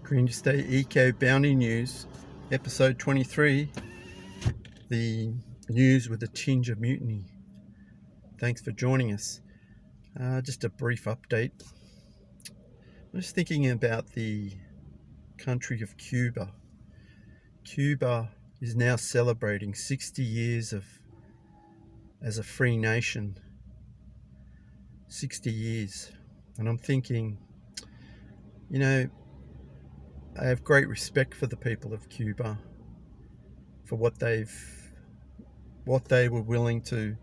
Green State Eco Bounty News, Episode 23, the news with a tinge of mutiny. Thanks for joining us. Just a brief update. I'm just thinking about the country of Cuba. Cuba is now celebrating 60 years as a free nation. 60 years. And I'm thinking, I have great respect for the people of Cuba, for what they were willing to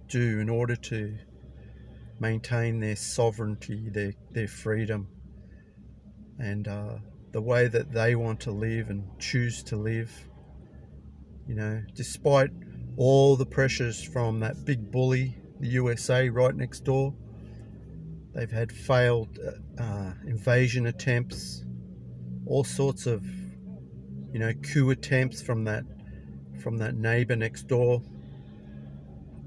do in order to maintain their sovereignty, their freedom, and the way that they want to live and choose to live. Despite all the pressures from that big bully, the USA, right next door. They've had failed invasion attempts, all sorts of coup attempts from that neighbor next door,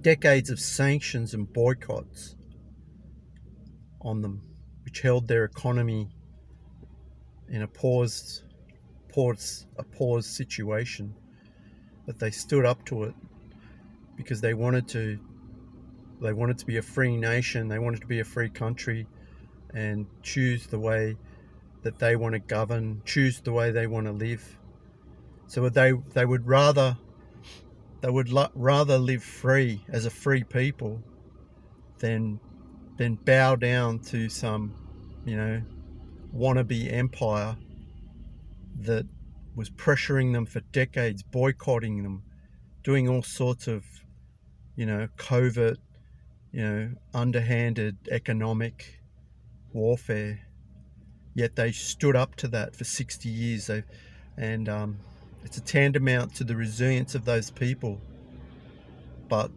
decades of sanctions and boycotts on them, which held their economy in a paused situation. But they stood up to it because they wanted to be a free nation. They wanted to be a free country and choose the way that they want to govern, choose the way they want to live. So they would rather live free as a free people than bow down to some wannabe empire that was pressuring them for decades, boycotting them, doing all sorts of covert, underhanded economic warfare. Yet they stood up to that for 60 years. It's a tantamount to the resilience of those people, but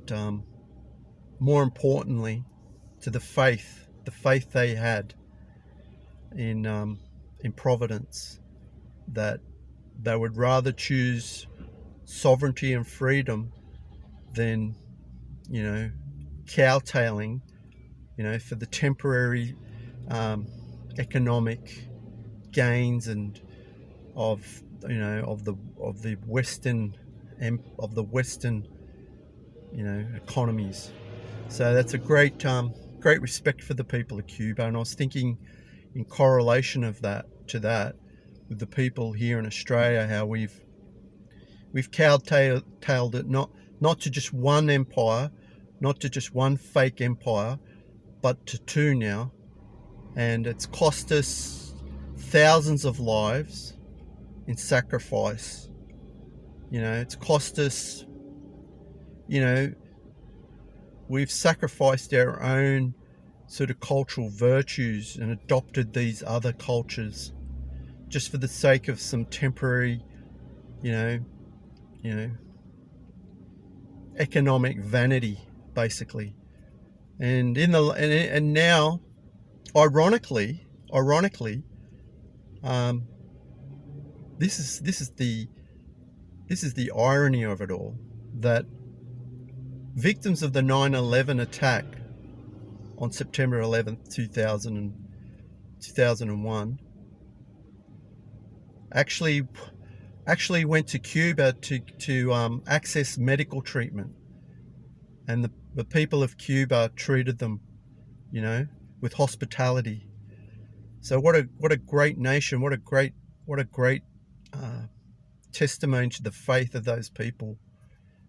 more importantly, to the faith they had in Providence, that they would rather choose sovereignty and freedom than cowtailing for the temporary economic gains and of the Western economies. So that's a great respect for the people of Cuba. And I was thinking, in correlation to that with the people here in Australia, how we've cowtailed it not to just one empire, not to just one fake empire, but to two now. And it's cost us thousands of lives in sacrifice. It's cost us, we've sacrificed our own sort of cultural virtues and adopted these other cultures just for the sake of some temporary, economic vanity, basically. And now, ironically, this is the irony of it all, that victims of the 9/11 attack on September 11th, 2001 actually went to Cuba to access medical treatment, and the people of Cuba treated them, with hospitality. So what a great nation! What a great testimony to the faith of those people,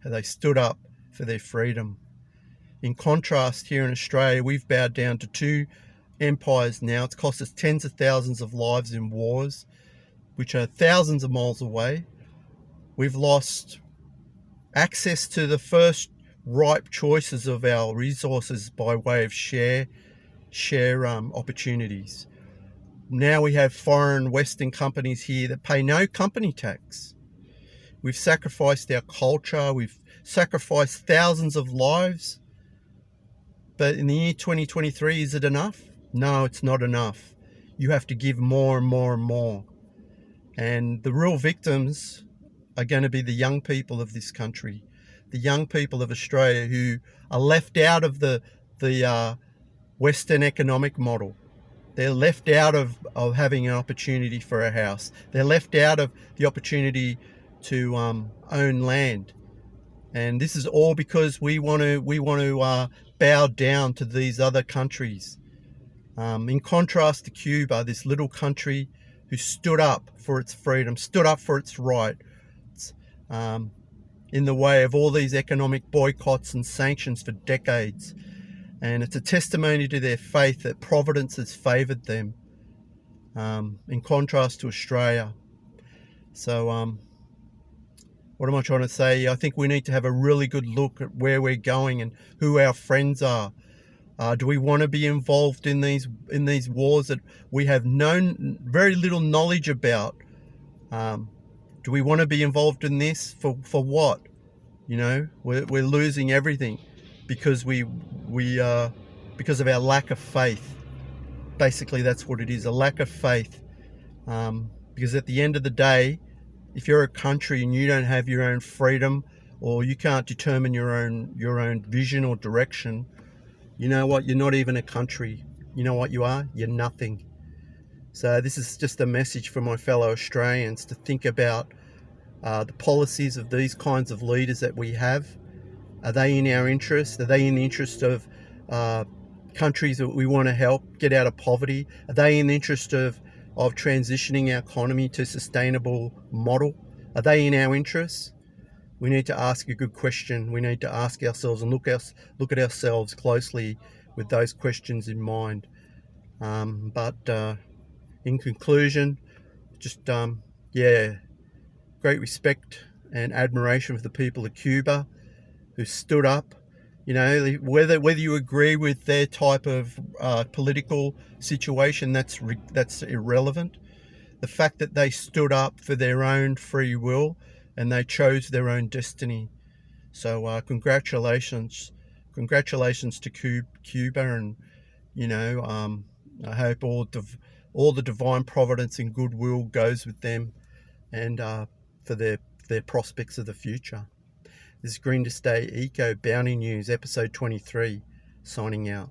how they stood up for their freedom. In contrast, here in Australia, we've bowed down to two empires now. It's cost us tens of thousands of lives in wars, which are thousands of miles away. We've lost access to the first ripe choices of our resources by way of share opportunities. Now we have foreign Western companies here that pay no company tax. We've sacrificed our culture. We've sacrificed thousands of lives. But in the year 2023, is it enough? No, it's not enough. You have to give more and more and more. And the real victims are going to be the young people of this country, the young people of Australia who are left out of the Western economic model. They're left out of having an opportunity for a house. They're left out of the opportunity to own land. And this is all because we want to bow down to these other countries. In contrast to Cuba, this little country who stood up for its freedom, stood up for its rights, in the way of all these economic boycotts and sanctions for decades. And it's a testimony to their faith that Providence has favoured them, in contrast to Australia. So what am I trying to say? I think we need to have a really good look at where we're going and who our friends are. Do we want to be involved in these wars that we have very little knowledge about? Do we want to be involved in this for what? You know, we're losing everything because because of our lack of faith. Basically, that's what it is, a lack of faith. Because at the end of the day, if you're a country and you don't have your own freedom, or you can't determine your own vision or direction, you know what? You're not even a country. You know what you are? You're nothing. So this is just a message for my fellow Australians to think about the policies of these kinds of leaders that we have. Are they in our interest? Are they in the interest of countries that we want to help get out of poverty? Are they in the interest of transitioning our economy to a sustainable model? Are they in our interests? We need to ask a good question. We need to ask ourselves and look at ourselves closely with those questions in mind. But in conclusion, just great respect and admiration for the people of Cuba who stood up. You know, whether you agree with their type of political situation, that's irrelevant. The fact that they stood up for their own free will and they chose their own destiny. So congratulations to Cuba, and you know, I hope all the divine providence and goodwill goes with them, and for their prospects of the future. This is Green to Stay Eco Bounty News, episode 23, signing out.